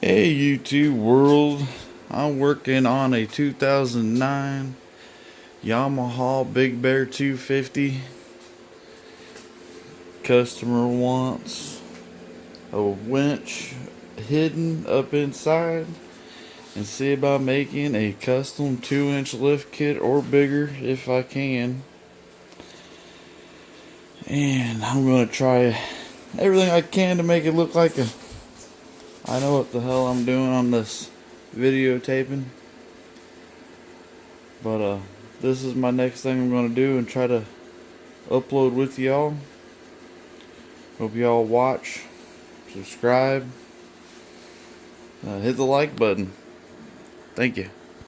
Hey YouTube world, I'm working on a 2009 Yamaha Big Bear 250. Customer wants a winch hidden up inside, and see about making a custom 2-inch lift kit or bigger if I can. And I'm going to try everything I can to make it look like I know what the hell I'm doing on this videotaping. But this is my next thing I'm going to do and try to upload with y'all. Hope y'all watch, subscribe, hit the like button. Thank you.